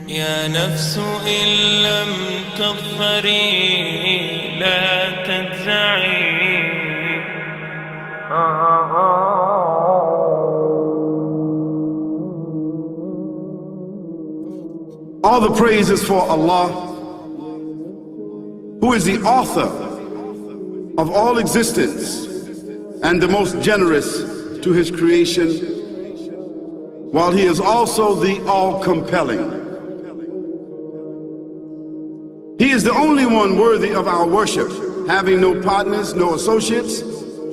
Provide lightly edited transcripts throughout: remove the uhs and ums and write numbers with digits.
يا نفس إن لم تظفري لا تجزعي. All the praise is for Allah, who is the author of all existence and the most generous to his creation, while he is also the all-compelling. He is the only one worthy of our worship, having no partners, no associates,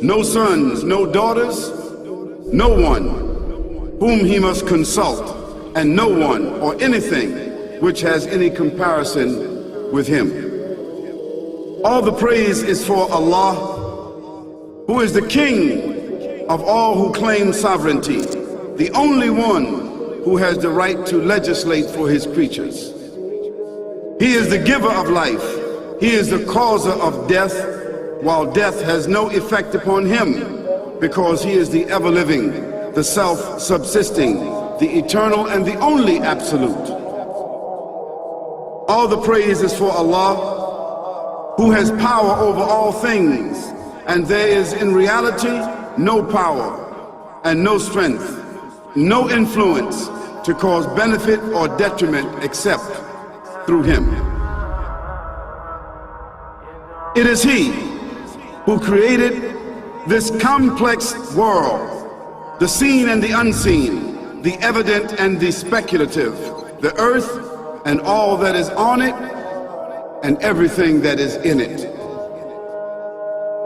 no sons, no daughters, no one whom he must consult, and no one or anything which has any comparison with him. All the praise is for Allah, who is the King of all who claim sovereignty, the only one who has the right to legislate for his creatures. He is the giver of life. He is the causer of death, while death has no effect upon him, because he is the ever-living, the self-subsisting, the eternal and the only absolute. All the praise is for Allah, who has power over all things, and there is in reality no power and no strength, no influence to cause benefit or detriment except through him. It is he who created this complex world, the seen and the unseen, the evident and the speculative, the earth and all that is on it and everything that is in it.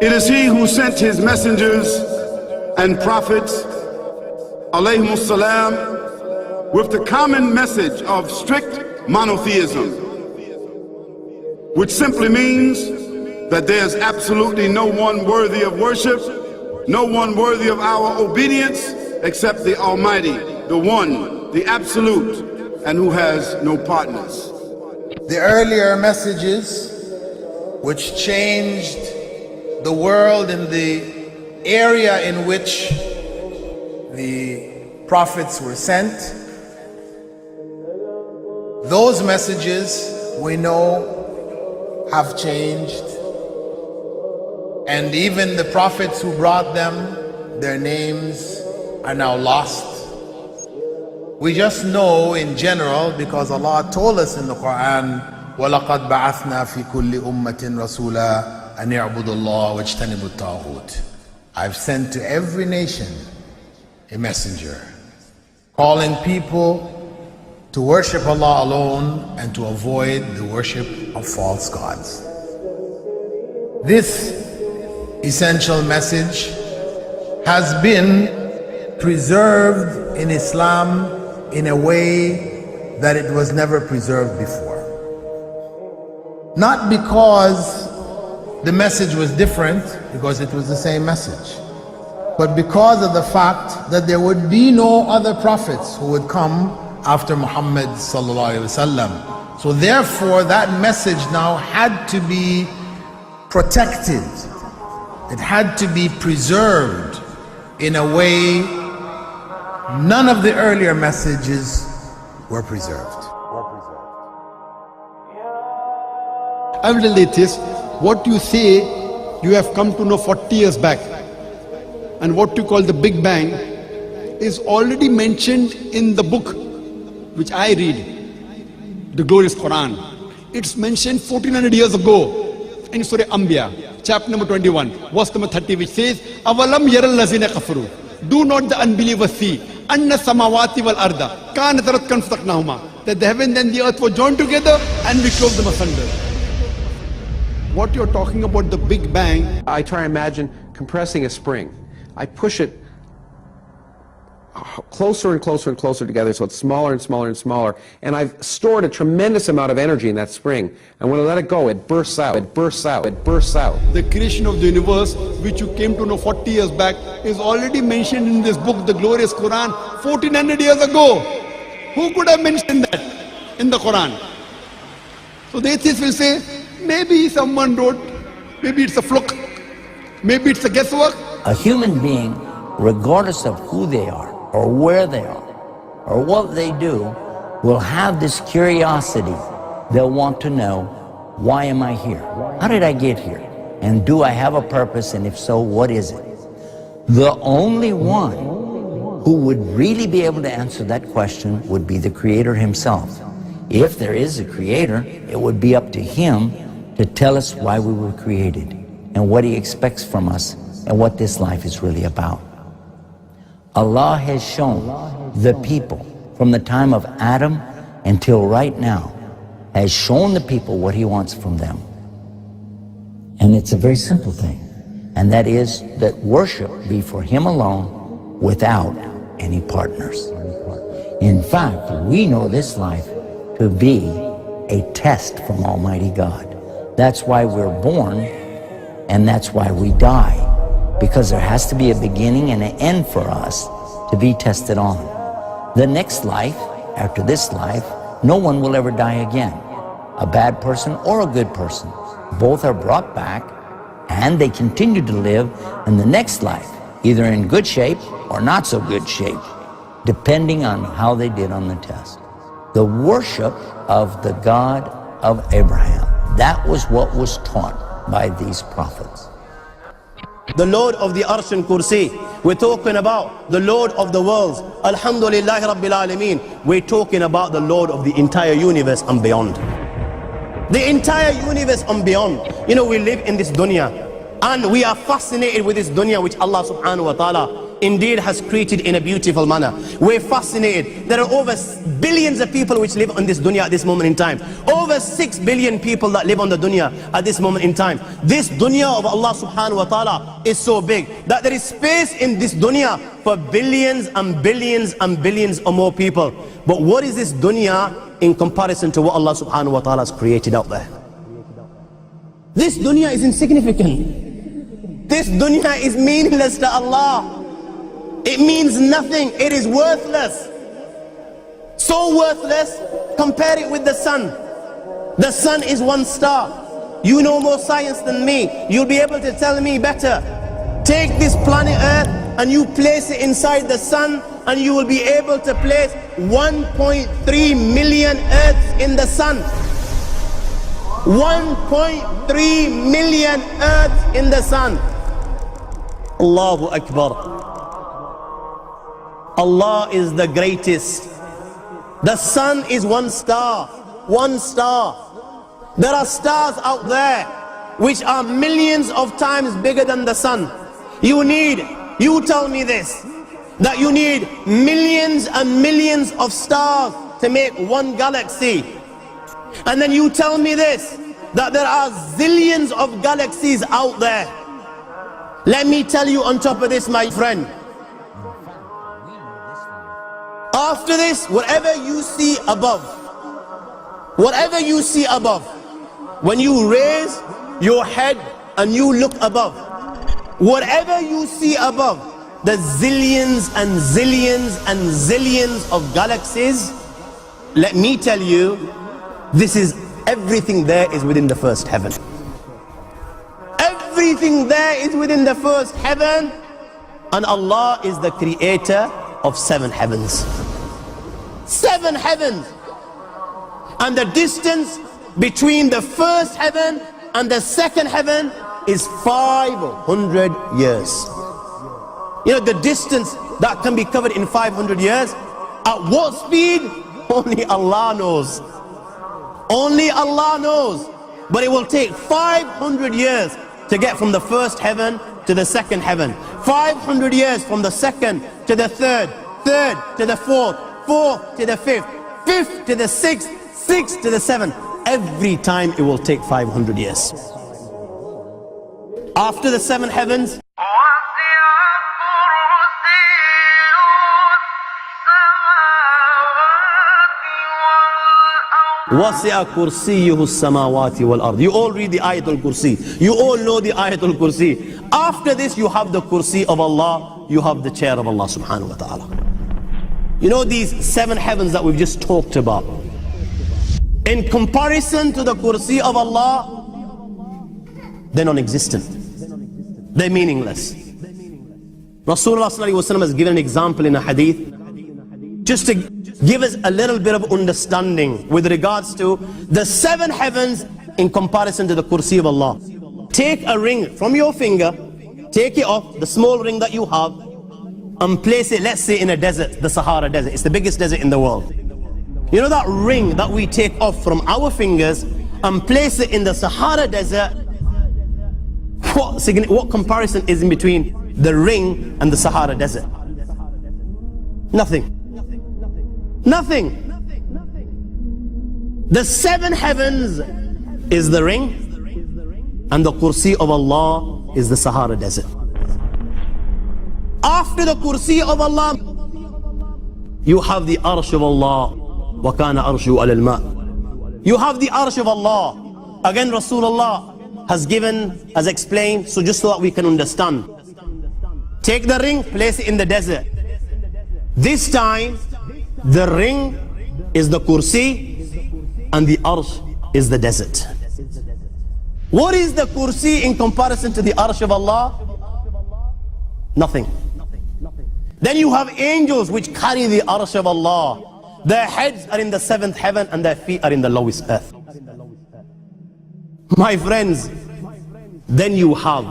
It is he who sent his messengers and prophets, alayhimus salam, with the common message of strict monotheism, which simply means that there's absolutely no one worthy of worship, no one worthy of our obedience except the Almighty, the One, the Absolute, and who has no partners. The earlier messages which changed the world in the area in which the prophets were sent, those messages we know have changed, and even the prophets who brought them, their names are now lost. We just know in general because Allah told us in the Quran, وَلَقَدْ بَعَثْنَا فِي كُلِّ أُمَّةٍ رَسُولًا أَنْ يَعْبُدُوا اللَّهَ وَاجْتَنِبُوا الطَّاغُوتَ. I've sent to every nation a messenger, calling people to worship Allah alone and to avoid the worship of false gods. This essential message has been preserved in Islam in a way that it was never preserved before. Not because the message was different, because it was the same message, but because of the fact that there would be no other prophets who would come after Muhammad sallallahu alaihi wasallam. So therefore that message now had to be protected. It had to be preserved in a way none of the earlier messages were preserved. I will relate this. What you say you have come to know 40 years back, and what you call the Big Bang is already mentioned in the book which I read, the glorious Quran. It's mentioned 1400 years ago in Surah Anbiya, chapter number 21, verse number 30, which says, Avalam yaral lazina kafaru. Do not the unbelievers see anna samawati wal arda kanat ratkan fataqnahuma, that the heaven and the earth were joined together and we clove them asunder. What you're talking about, the Big Bang, I try to imagine compressing a spring. I push it closer and closer and closer together, so it's smaller and smaller and smaller. And I've stored a tremendous amount of energy in that spring. And when I let it go, it bursts out, it bursts out, it bursts out. The creation of the universe, which you came to know 40 years back, is already mentioned in this book, the glorious Quran, 1400 years ago. Who could have mentioned that in the Quran? So the atheists will say, maybe someone wrote, maybe it's a fluke, maybe it's a guesswork. A human being, regardless of who they are, or where they are, or what they do, will have this curiosity. They'll want to know, why am I here? How did I get here? And do I have a purpose? And if so, what is it? The only one who would really be able to answer that question would be the Creator himself. If there is a Creator, it would be up to him to tell us why we were created and what he expects from us and what this life is really about. Allah has shown the people from the time of Adam until right now, has shown the people what he wants from them. And it's a very simple thing, and that is that worship be for him alone without any partners. In fact, we know this life to be a test from Almighty God. That's why we're born, and that's why we die, because there has to be a beginning and an end for us to be tested on. The next life, after this life, no one will ever die again. A bad person or a good person. Both are brought back, and they continue to live in the next life, either in good shape or not so good shape, depending on how they did on the test. The worship of the God of Abraham, that was what was taught by these prophets. The Lord of the Arsh and Kursi. We're talking about the Lord of the worlds. Alhamdulillah Rabbil Alameen. We're talking about the Lord of the entire universe and beyond. The entire universe and beyond. You know, we live in this dunya, and we are fascinated with this dunya which Allah subhanahu wa ta'ala indeed has created in a beautiful manner. We're fascinated. There are over billions of people which live on this dunya at this moment in time. Over 6 billion people that live on the dunya at this moment in time. This dunya of Allah subhanahu wa ta'ala is so big that there is space in this dunya for billions and billions and billions or more people. But what is this dunya in comparison to what Allah subhanahu wa ta'ala has created out there? This dunya is insignificant. This dunya is meaningless to Allah. It means nothing. It is worthless. So worthless, compare it with the sun. The sun is one star. You know more science than me. You'll be able to tell me better. Take this planet Earth and you place it inside the sun, and you will be able to place 1.3 million Earths in the sun. 1.3 million Earths in the sun. Allahu Akbar. Allah is the greatest. The sun is one star. One star. There are stars out there which are millions of times bigger than the sun. You tell me this, that you need millions and millions of stars to make one galaxy. And then you tell me this, that there are zillions of galaxies out there. Let me tell you on top of this, my friend, after this, whatever you see above, when you raise your head and you look above, whatever you see above, the zillions and zillions and zillions of galaxies, let me tell you, this is everything there is within the first heaven. Everything there is within the first heaven, and Allah is the creator of 7 heavens. 7 heavens. And the distance between the first heaven and the second heaven is 500 years. You know, the distance that can be covered in 500 years, at what speed? Only Allah knows. Only Allah knows. But it will take 500 years to get from the first heaven to the second heaven. 500 years from the second to the third, third to the fourth, fourth to the fifth, fifth to the sixth, sixth to the seventh. Every time it will take 500 years. After the 7 heavens, وَسِعَ كُرْسِيُّهُ السَّمَاوَاتِ وَالْأَرْضِ. You all read the Ayatul Kursi. You all know the Ayatul Kursi. After this you have the Kursi of Allah. You have the chair of Allah subhanahu wa ta'ala. You know these 7 heavens that we've just talked about. In comparison to the Kursi of Allah, they're non-existent. They're meaningless. Rasulullah sallallahu alaihi wasallam has given an example in a hadith just to give us a little bit of understanding with regards to the 7 heavens in comparison to the Kursi of Allah. Take a ring from your finger, take it off, the small ring that you have, and place it, let's say, in a desert, the Sahara Desert. It's the biggest desert in the world. You know that ring that we take off from our fingers and place it in the Sahara Desert? What comparison is in between the ring and the Sahara Desert? Nothing. Nothing. The 7 heavens is the ring, and the Kursi of Allah is the Sahara Desert. After the Kursi of Allah, you have the Arsh of Allah. وَكَانَ أَرْشُهُ عَلَى الْمَاءِ. You have the Arsh of Allah. Again, Rasulullah has explained, so just so that we can understand. Take the ring, place it in the desert. This time, the ring is the Kursi and the Arsh is the desert. What is the Kursi in comparison to the Arsh of Allah? Nothing. Then you have angels which carry the Arsh of Allah. Their heads are in the 7th heaven and their feet are in the lowest earth. My friends, then you have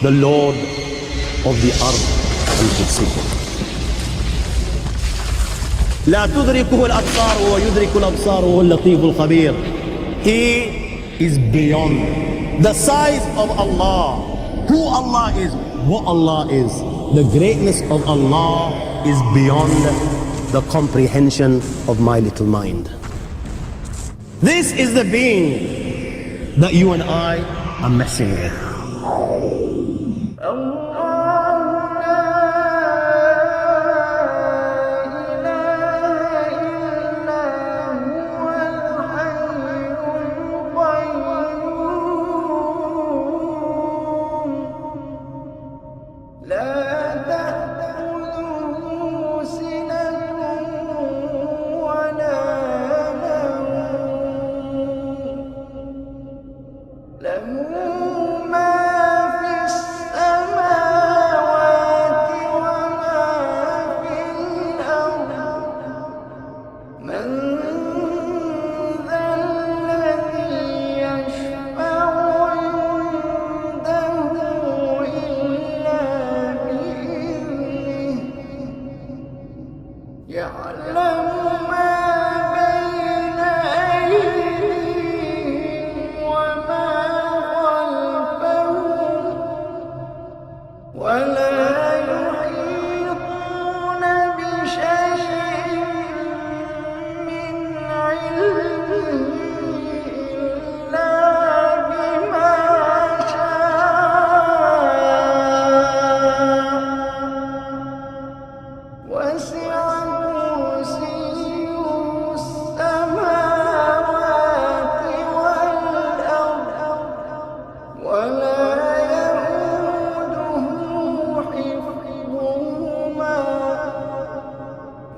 the Lord of the Earth and Kursi. لا تدركه الأبصار ويدرك الأبصار وهو اللطيف الخبير. He is beyond the size of Allah, who Allah is, what Allah is. The greatness of Allah is beyond the comprehension of my little mind. This is the being that you and I are messing with.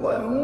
وهو